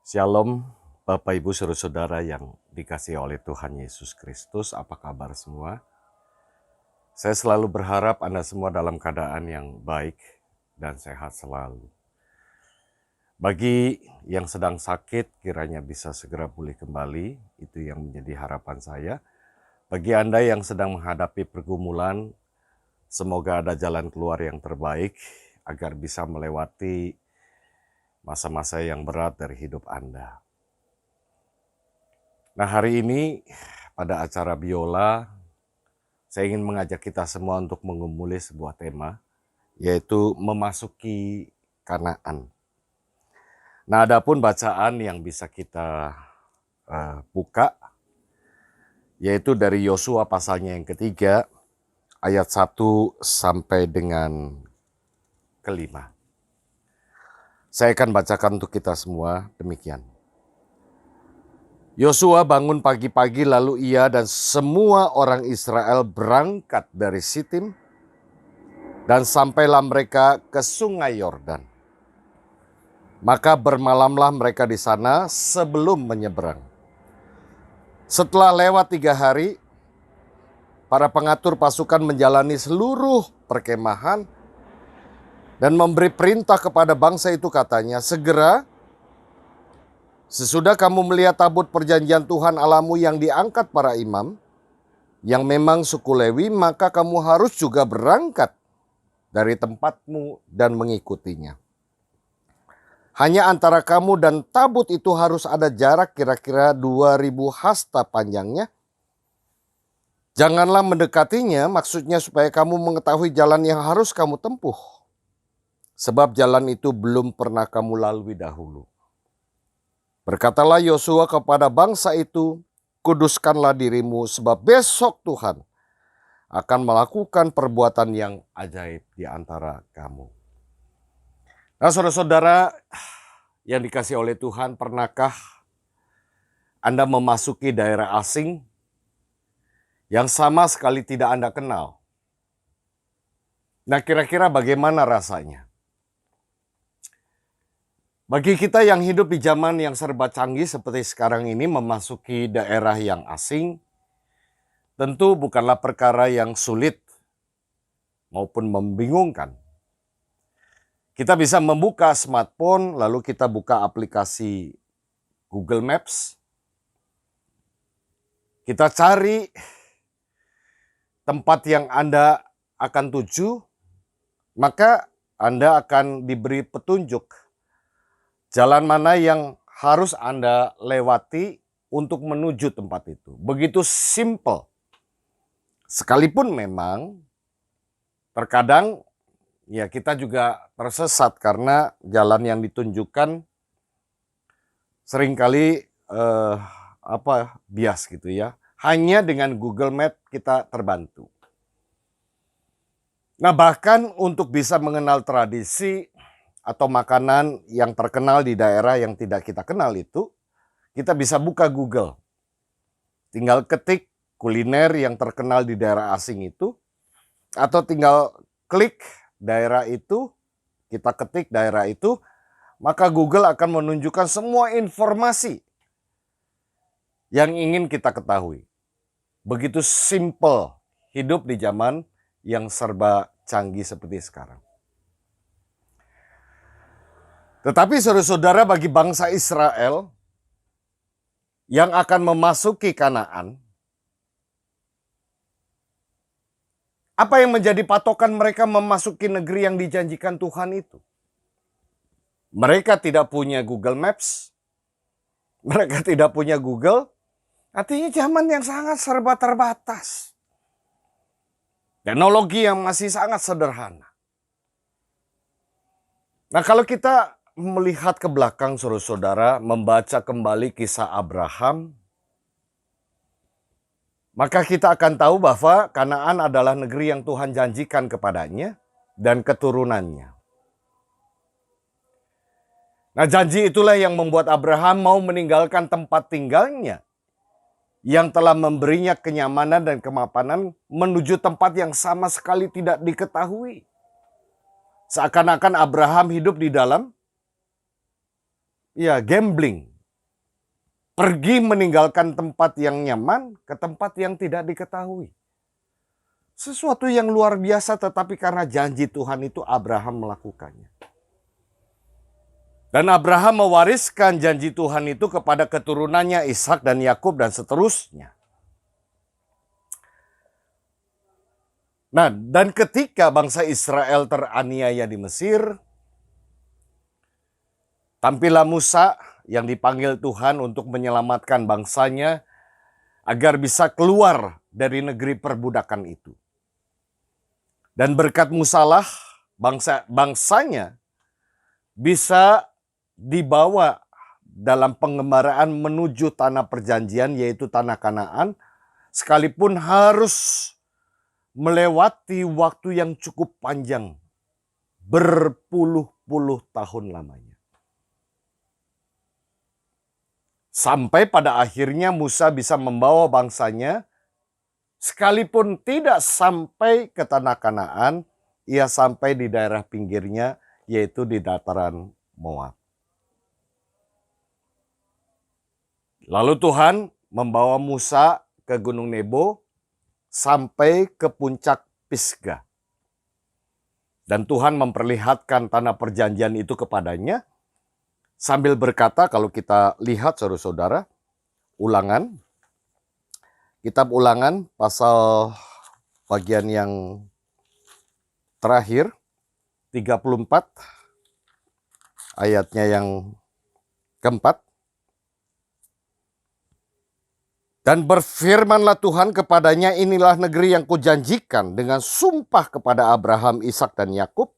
Shalom, Bapak Ibu Saudara-saudara yang dikasihi oleh Tuhan Yesus Kristus, apa kabar semua? Saya selalu berharap Anda semua dalam keadaan yang baik dan sehat selalu. Bagi yang sedang sakit, kiranya bisa segera pulih kembali, itu yang menjadi harapan saya. Bagi Anda yang sedang menghadapi pergumulan, semoga ada jalan keluar yang terbaik, agar bisa melewati masa-masa yang berat dari hidup Anda. Nah, hari ini pada acara Biola, saya ingin mengajak kita semua untuk mengumuli sebuah tema, yaitu memasuki Kanaan. Nah, adapun bacaan yang bisa kita buka, yaitu dari Yosua pasalnya yang ketiga, ayat 1 sampai dengan ke-5. Saya akan bacakan untuk kita semua demikian. Yosua bangun pagi-pagi lalu ia dan semua orang Israel berangkat dari Sitim dan sampailah mereka ke sungai Yordan. Maka bermalamlah mereka di sana sebelum menyeberang. Setelah lewat 3 hari, para pengatur pasukan menjalani seluruh perkemahan dan memberi perintah kepada bangsa itu, katanya, segera sesudah kamu melihat tabut perjanjian Tuhan Allahmu yang diangkat para imam, yang memang suku Lewi, maka kamu harus juga berangkat dari tempatmu dan mengikutinya. Hanya antara kamu dan tabut itu harus ada jarak kira-kira 2000 hasta panjangnya. Janganlah mendekatinya, maksudnya supaya kamu mengetahui jalan yang harus kamu tempuh. Sebab jalan itu belum pernah kamu lalui dahulu. Berkatalah Yosua kepada bangsa itu, kuduskanlah dirimu sebab besok Tuhan akan melakukan perbuatan yang ajaib di antara kamu. Nah, saudara-saudara yang dikasihi oleh Tuhan, pernahkah Anda memasuki daerah asing yang sama sekali tidak Anda kenal? Nah, kira-kira bagaimana rasanya? Bagi kita yang hidup di zaman yang serba canggih seperti sekarang ini, memasuki daerah yang asing tentu bukanlah perkara yang sulit maupun membingungkan. Kita bisa membuka smartphone, lalu kita buka aplikasi Google Maps. Kita cari tempat yang Anda akan tuju, maka Anda akan diberi petunjuk jalan mana yang harus Anda lewati untuk menuju tempat itu. Begitu simple. Sekalipun memang terkadang ya kita juga tersesat karena jalan yang ditunjukkan seringkali bias gitu ya. Hanya dengan Google Map kita terbantu. Nah, bahkan untuk bisa mengenal tradisi atau makanan yang terkenal di daerah yang tidak kita kenal itu, kita bisa buka Google. Tinggal ketik kuliner yang terkenal di daerah asing itu, atau tinggal klik daerah itu, kita ketik daerah itu, maka Google akan menunjukkan semua informasi yang ingin kita ketahui. Begitu simple hidup di zaman yang serba canggih seperti sekarang. Tetapi saudara-saudara, bagi bangsa Israel yang akan memasuki Kanaan, apa yang menjadi patokan mereka memasuki negeri yang dijanjikan Tuhan itu? Mereka tidak punya Google Maps, mereka tidak punya Google, artinya zaman yang sangat serba terbatas. Teknologi yang masih sangat sederhana. Nah, kalau kita melihat ke belakang, saudara-saudara, membaca kembali kisah Abraham, maka kita akan tahu bahwa Kanaan adalah negeri yang Tuhan janjikan kepadanya dan keturunannya. Nah, janji itulah yang membuat Abraham mau meninggalkan tempat tinggalnya yang telah memberinya kenyamanan dan kemapanan menuju tempat yang sama sekali tidak diketahui. Seakan-akan Abraham hidup di dalam gambling, pergi meninggalkan tempat yang nyaman ke tempat yang tidak diketahui. Sesuatu yang luar biasa, tetapi karena janji Tuhan itu Abraham melakukannya. Dan Abraham mewariskan janji Tuhan itu kepada keturunannya Ishak dan Yakub dan seterusnya. Nah, dan ketika bangsa Israel teraniaya di Mesir, tampillah Musa yang dipanggil Tuhan untuk menyelamatkan bangsanya agar bisa keluar dari negeri perbudakan itu. Dan berkat Musalah bangsanya bisa dibawa dalam pengembaraan menuju tanah perjanjian, yaitu tanah Kanaan, sekalipun harus melewati waktu yang cukup panjang, berpuluh-puluh tahun lamanya. Sampai pada akhirnya Musa bisa membawa bangsanya, sekalipun tidak sampai ke tanah Kanaan, ia sampai di daerah pinggirnya, yaitu di dataran Moab. Lalu Tuhan membawa Musa ke Gunung Nebo sampai ke puncak Pisgah. Dan Tuhan memperlihatkan tanah perjanjian itu kepadanya sambil berkata, kalau kita lihat saudara-saudara, Ulangan, kitab Ulangan pasal bagian yang terakhir, 34, ayatnya yang keempat. Dan berfirmanlah Tuhan kepadanya, inilah negeri yang kujanjikan dengan sumpah kepada Abraham, Ishak dan Yakub.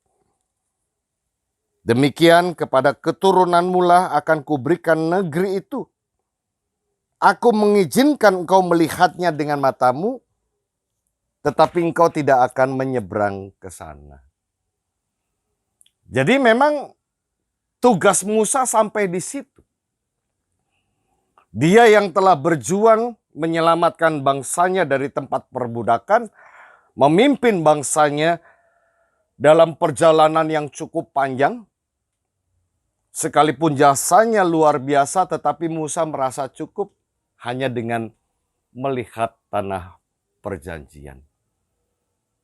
Demikian kepada keturunanmu lah akan kuberikan negeri itu. Aku mengizinkan engkau melihatnya dengan matamu, tetapi engkau tidak akan menyeberang ke sana. Jadi memang tugas Musa sampai di situ. Dia yang telah berjuang menyelamatkan bangsanya dari tempat perbudakan, memimpin bangsanya dalam perjalanan yang cukup panjang. Sekalipun jasanya luar biasa, tetapi Musa merasa cukup hanya dengan melihat tanah perjanjian.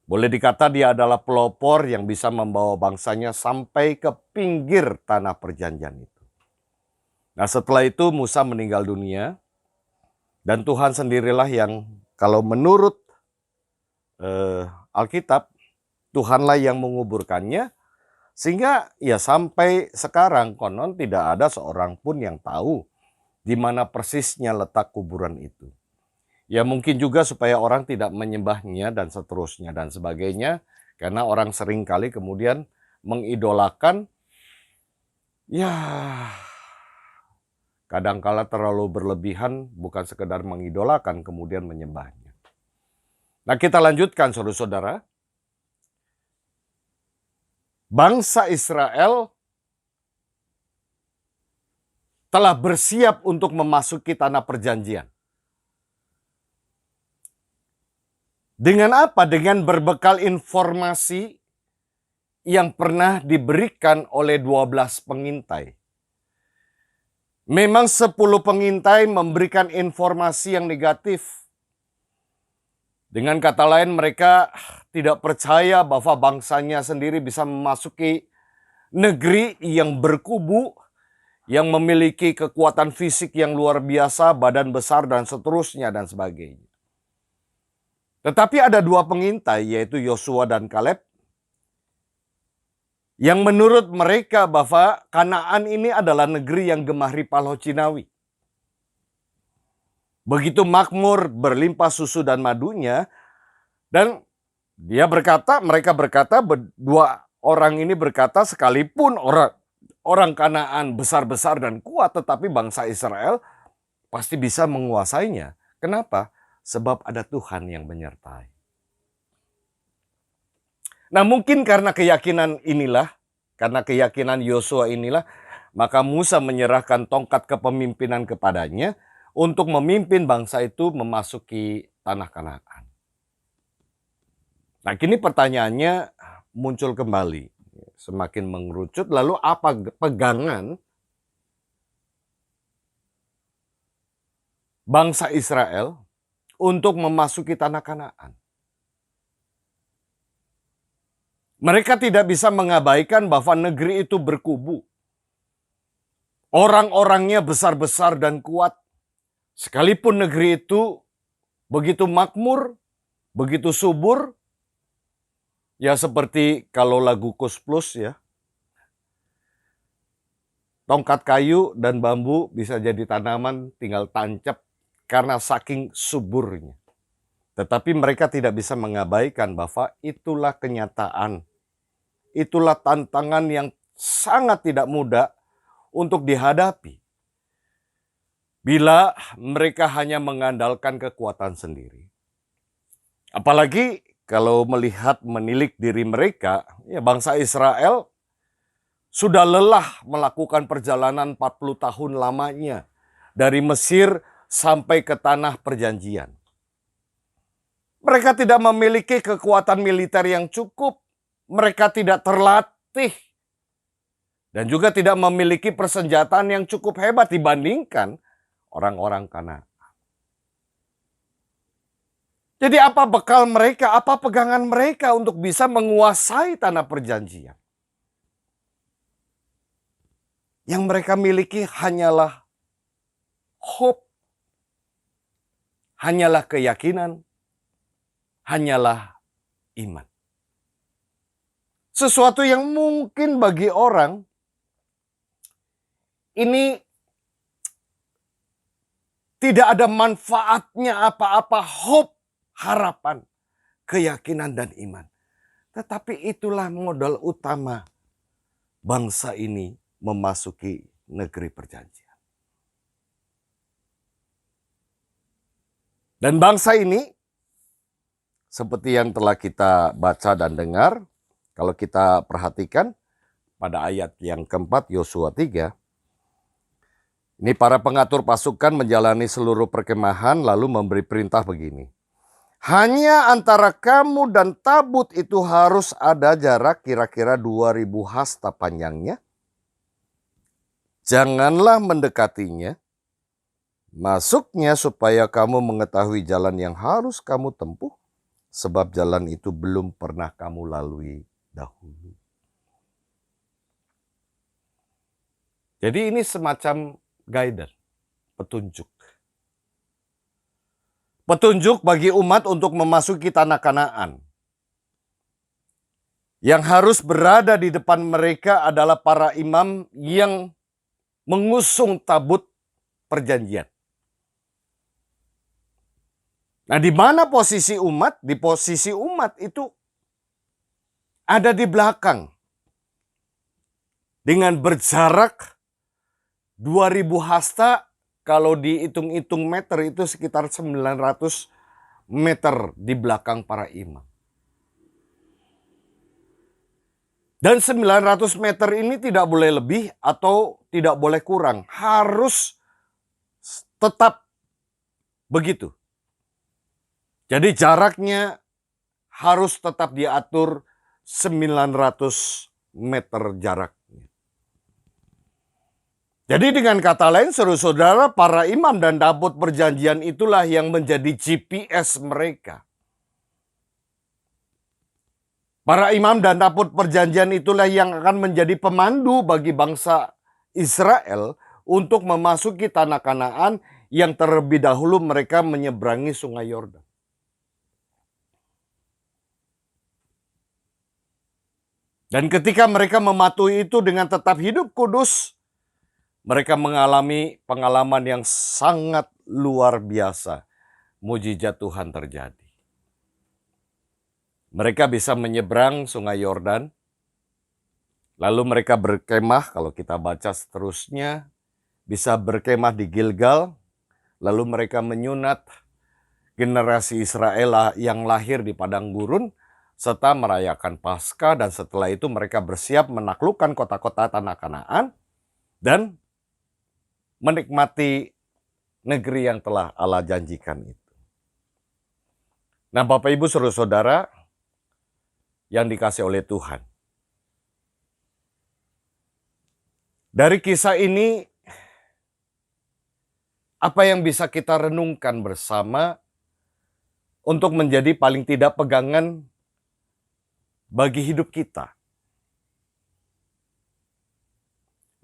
Boleh dikata dia adalah pelopor yang bisa membawa bangsanya sampai ke pinggir tanah perjanjian itu. Nah, setelah itu Musa meninggal dunia, dan Tuhan sendirilah yang, kalau menurut Alkitab, Tuhanlah yang menguburkannya, sehingga ya sampai sekarang konon tidak ada seorang pun yang tahu di mana persisnya letak kuburan itu. Ya mungkin juga supaya orang tidak menyembahnya dan seterusnya dan sebagainya, karena orang seringkali kemudian mengidolakan, ya kadangkala terlalu berlebihan, bukan sekedar mengidolakan kemudian menyembahnya. Nah, kita lanjutkan saudara-saudara. Bangsa Israel telah bersiap untuk memasuki tanah perjanjian. Dengan apa? Dengan berbekal informasi yang pernah diberikan oleh 12 pengintai. Memang 10 pengintai memberikan informasi yang negatif. Dengan kata lain, mereka tidak percaya bahwa bangsanya sendiri bisa memasuki negeri yang berkubu, yang memiliki kekuatan fisik yang luar biasa, badan besar dan seterusnya dan sebagainya. Tetapi ada 2 pengintai, yaitu Yosua dan Kaleb, yang menurut mereka bahwa Kanaan ini adalah negeri yang gemah ripah Cinawi. Begitu makmur, berlimpah susu dan madunya. Dan mereka berkata, dua orang ini berkata, sekalipun orang Kanaan besar-besar dan kuat, tetapi bangsa Israel pasti bisa menguasainya. Kenapa? Sebab ada Tuhan yang menyertai. Nah, mungkin karena keyakinan inilah, karena keyakinan Yosua inilah, maka Musa menyerahkan tongkat kepemimpinan kepadanya untuk memimpin bangsa itu memasuki tanah Kanaan. Nah, kini pertanyaannya muncul kembali, semakin mengerucut, lalu apa pegangan bangsa Israel untuk memasuki tanah Kanaan. Mereka tidak bisa mengabaikan bahwa negeri itu berkubu. Orang-orangnya besar-besar dan kuat. Sekalipun negeri itu begitu makmur, begitu subur, ya seperti kalau lagu Kus Plus ya. Tongkat kayu dan bambu bisa jadi tanaman, tinggal tancap karena saking suburnya. Tetapi mereka tidak bisa mengabaikan bahwa itulah kenyataan. Itulah tantangan yang sangat tidak mudah untuk dihadapi. Bila mereka hanya mengandalkan kekuatan sendiri. Apalagi kalau melihat menilik diri mereka, ya bangsa Israel sudah lelah melakukan perjalanan 40 tahun lamanya dari Mesir sampai ke tanah perjanjian. Mereka tidak memiliki kekuatan militer yang cukup. Mereka tidak terlatih. Dan juga tidak memiliki persenjataan yang cukup hebat dibandingkan orang-orang Kanaan. Jadi apa bekal mereka, apa pegangan mereka untuk bisa menguasai tanah perjanjian? Yang mereka miliki hanyalah hope, hanyalah keyakinan, hanyalah iman. Sesuatu yang mungkin bagi orang ini tidak ada manfaatnya apa-apa, hope, harapan, keyakinan dan iman. Tetapi itulah modal utama bangsa ini memasuki negeri perjanjian. Dan bangsa ini, seperti yang telah kita baca dan dengar, kalau kita perhatikan pada ayat yang keempat, Yosua 3, ini para pengatur pasukan menjalani seluruh perkemahan lalu memberi perintah begini. Hanya antara kamu dan tabut itu harus ada jarak kira-kira 2000 hasta panjangnya. Janganlah mendekatinya. Masuknya supaya kamu mengetahui jalan yang harus kamu tempuh. Sebab jalan itu belum pernah kamu lalui dahulu. Jadi ini semacam guidance, petunjuk. Petunjuk bagi umat untuk memasuki tanah Kanaan. Yang harus berada di depan mereka adalah para imam yang mengusung tabut perjanjian. Nah, di mana posisi umat? Di posisi umat itu ada di belakang. Dengan berjarak 2000 hasta, kalau dihitung-hitung meter itu sekitar 900 meter di belakang para imam. Dan 900 meter ini tidak boleh lebih atau tidak boleh kurang. Harus tetap begitu. Jadi jaraknya harus tetap diatur 900 meter jaraknya. Jadi dengan kata lain, saudara-saudara, para imam dan tabut perjanjian itulah yang menjadi GPS mereka. Para imam dan tabut perjanjian itulah yang akan menjadi pemandu bagi bangsa Israel untuk memasuki tanah Kanaan yang terlebih dahulu mereka menyeberangi sungai Yordan. Dan ketika mereka mematuhi itu dengan tetap hidup kudus, mereka mengalami pengalaman yang sangat luar biasa. Mujizat Tuhan terjadi. Mereka bisa menyeberang sungai Yordan. Lalu mereka berkemah, kalau kita baca seterusnya, bisa berkemah di Gilgal. Lalu mereka menyunat generasi Israel yang lahir di padang gurun, serta merayakan Paskah, dan setelah itu mereka bersiap menaklukkan kota-kota tanah Kanaan dan menikmati negeri yang telah Allah janjikan itu. Nah, Bapak Ibu saudara-saudara yang dikasih oleh Tuhan. Dari kisah ini Apa yang bisa kita renungkan bersama untuk menjadi paling tidak pegangan bagi hidup kita?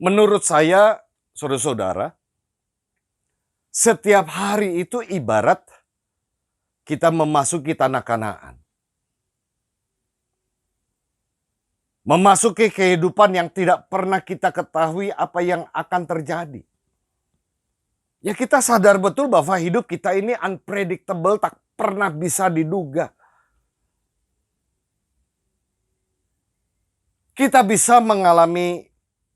Menurut saya, saudara-saudara, setiap hari itu ibarat kita memasuki tanah Kanaan. Memasuki kehidupan yang tidak pernah kita ketahui apa yang akan terjadi. Ya kita sadar betul bahwa hidup kita ini unpredictable, tak pernah bisa diduga. Kita bisa mengalami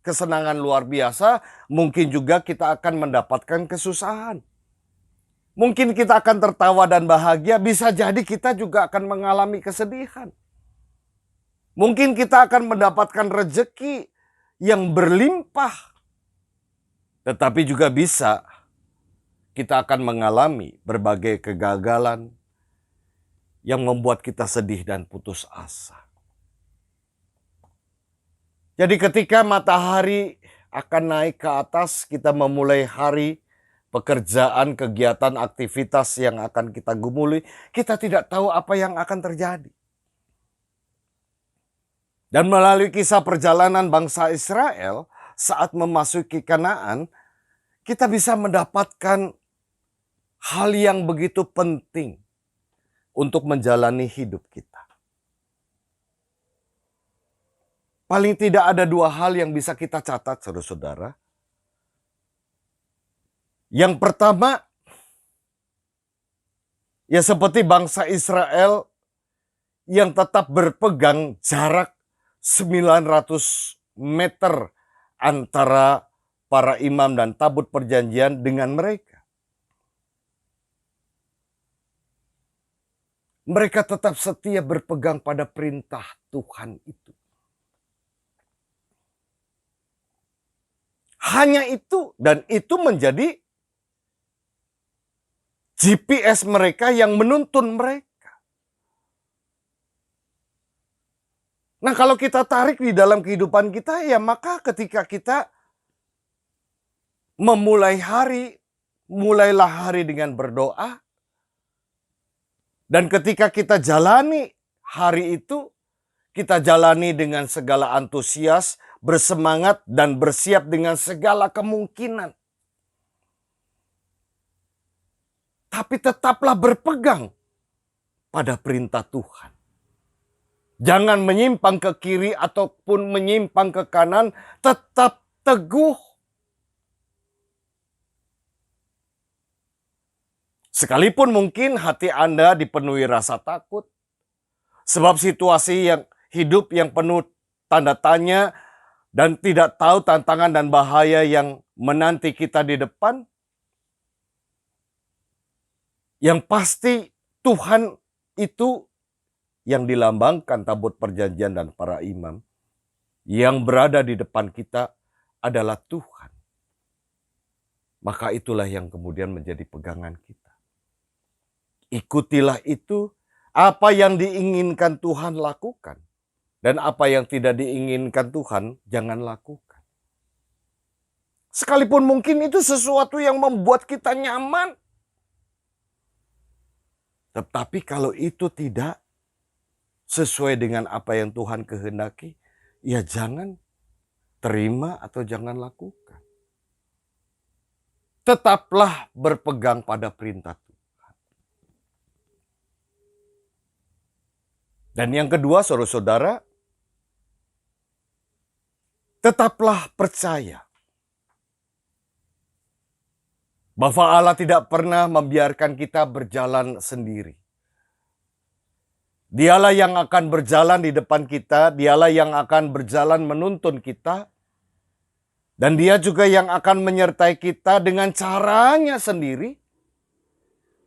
kesenangan luar biasa, mungkin juga kita akan mendapatkan kesusahan. Mungkin kita akan tertawa dan bahagia, bisa jadi kita juga akan mengalami kesedihan. Mungkin kita akan mendapatkan rezeki yang berlimpah. Tetapi juga bisa kita akan mengalami berbagai kegagalan yang membuat kita sedih dan putus asa. Jadi ketika matahari akan naik ke atas, kita memulai hari, pekerjaan, kegiatan, aktivitas yang akan kita gumuli, kita tidak tahu apa yang akan terjadi. Dan melalui kisah perjalanan bangsa Israel saat memasuki Kanaan, kita bisa mendapatkan hal yang begitu penting untuk menjalani hidup kita. Paling tidak ada dua hal yang bisa kita catat, saudara-saudara. Yang pertama, ya seperti bangsa Israel yang tetap berpegang jarak 900 meter antara para imam dan tabut perjanjian dengan mereka. Mereka tetap setia berpegang pada perintah Tuhan itu. Hanya itu, dan itu menjadi GPS mereka yang menuntun mereka. Nah, kalau kita tarik di dalam kehidupan kita, ya maka ketika kita memulai hari, mulailah hari dengan berdoa. Dan ketika kita jalani hari itu, kita jalani dengan segala antusias, bersemangat, dan bersiap dengan segala kemungkinan. Tapi tetaplah berpegang pada perintah Tuhan. Jangan menyimpang ke kiri ataupun menyimpang ke kanan, tetap teguh. Sekalipun mungkin hati Anda dipenuhi rasa takut, sebab situasi yang hidup yang penuh tanda tanya dan tidak tahu tantangan dan bahaya yang menanti kita di depan, yang pasti Tuhan itu yang dilambangkan tabut perjanjian dan para imam, yang berada di depan kita adalah Tuhan. Maka itulah yang kemudian menjadi pegangan kita. Ikutilah itu, apa yang diinginkan Tuhan lakukan. Dan apa yang tidak diinginkan Tuhan jangan lakukan. Sekalipun mungkin itu sesuatu yang membuat kita nyaman. Tetapi kalau itu tidak sesuai dengan apa yang Tuhan kehendaki, ya jangan terima atau jangan lakukan. Tetaplah berpegang pada perintah Tuhan. Dan yang kedua, saudara-saudara, tetaplah percaya bahwa Allah tidak pernah membiarkan kita berjalan sendiri. Dialah yang akan berjalan di depan kita, dialah yang akan berjalan menuntun kita, dan dia juga yang akan menyertai kita dengan caranya sendiri.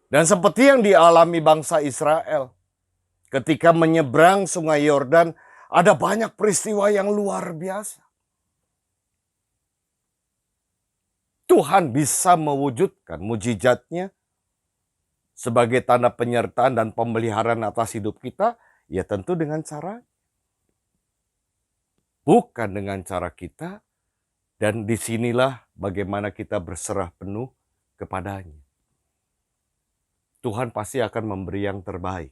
Dan seperti yang dialami bangsa Israel, ketika menyeberang sungai Yordan, ada banyak peristiwa yang luar biasa. Tuhan bisa mewujudkan mujizatnya sebagai tanda penyertaan dan pemeliharaan atas hidup kita, ya tentu dengan cara, bukan dengan cara kita. Dan disinilah bagaimana kita berserah penuh kepadanya. Tuhan pasti akan memberi yang terbaik.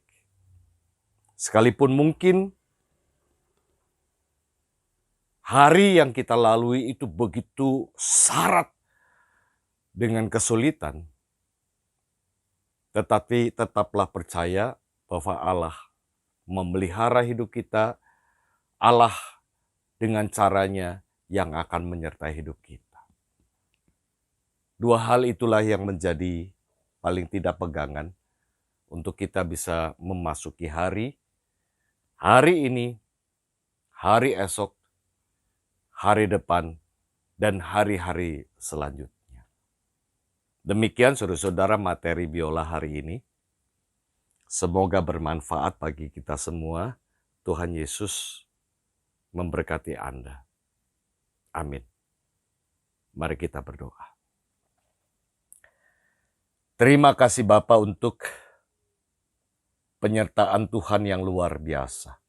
Sekalipun mungkin hari yang kita lalui itu begitu syarat dengan kesulitan, tetapi tetaplah percaya bahwa Allah memelihara hidup kita, Allah dengan caranya yang akan menyertai hidup kita. Dua hal itulah yang menjadi paling tidak pegangan untuk kita bisa memasuki hari ini, hari esok, hari depan, dan hari-hari selanjutnya. Demikian saudara-saudara materi biola hari ini. Semoga bermanfaat bagi kita semua. Tuhan Yesus memberkati Anda. Amin. Mari kita berdoa. Terima kasih Bapa untuk penyertaan Tuhan yang luar biasa.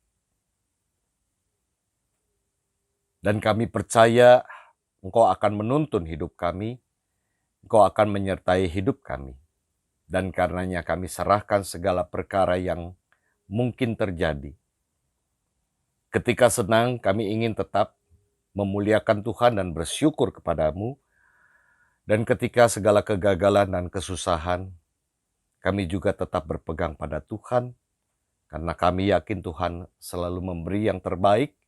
Dan kami percaya Engkau akan menuntun hidup kami, Engkau akan menyertai hidup kami. Dan karenanya kami serahkan segala perkara yang mungkin terjadi. Ketika senang, kami ingin tetap memuliakan Tuhan dan bersyukur kepadamu. Dan ketika segala kegagalan dan kesusahan, kami juga tetap berpegang pada Tuhan, karena kami yakin Tuhan selalu memberi yang terbaik,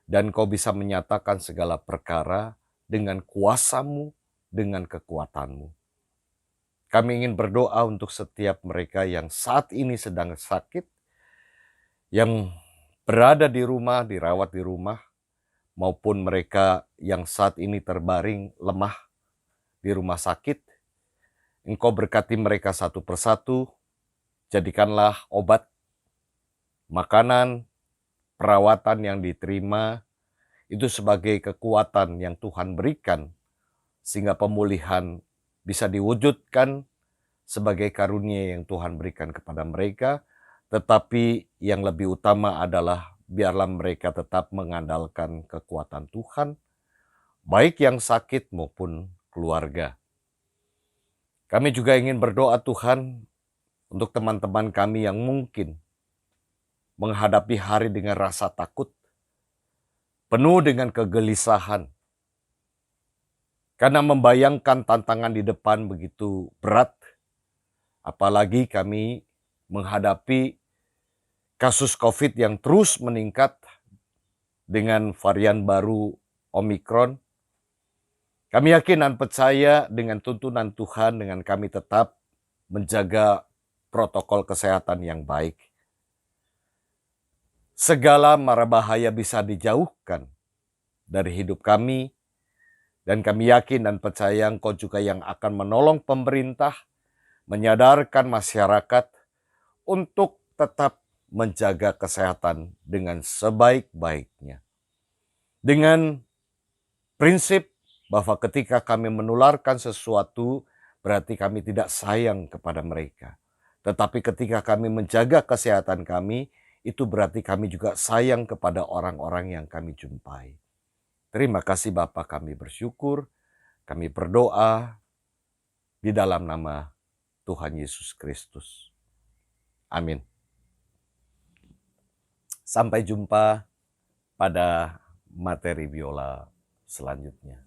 dan Kau bisa menyatakan segala perkara dengan kuasa-Mu, dengan kekuatan-Mu. Kami ingin berdoa untuk setiap mereka yang saat ini sedang sakit, yang berada di rumah, dirawat di rumah, maupun mereka yang saat ini terbaring lemah di rumah sakit. Engkau berkati mereka satu persatu, jadikanlah obat, makanan, perawatan yang diterima, itu sebagai kekuatan yang Tuhan berikan, sehingga pemulihan bisa diwujudkan sebagai karunia yang Tuhan berikan kepada mereka, tetapi yang lebih utama adalah biarlah mereka tetap mengandalkan kekuatan Tuhan, baik yang sakit maupun keluarga. Kami juga ingin berdoa Tuhan untuk teman-teman kami yang mungkin menghadapi hari dengan rasa takut, penuh dengan kegelisahan, karena membayangkan tantangan di depan begitu berat. Apalagi kami menghadapi kasus COVID yang terus meningkat dengan varian baru Omikron. Kami yakin dan percaya dengan tuntunan Tuhan, dengan kami tetap menjaga protokol kesehatan yang baik. Segala mara bahaya bisa dijauhkan dari hidup kami, dan kami yakin dan percaya Engkau juga yang akan menolong pemerintah, menyadarkan masyarakat untuk tetap menjaga kesehatan dengan sebaik-baiknya. Dengan prinsip bahwa ketika kami menularkan sesuatu, berarti kami tidak sayang kepada mereka. Tetapi ketika kami menjaga kesehatan kami, itu berarti kami juga sayang kepada orang-orang yang kami jumpai. Terima kasih Bapa, kami bersyukur, kami berdoa di dalam nama Tuhan Yesus Kristus. Amin. Sampai jumpa pada materi biola selanjutnya.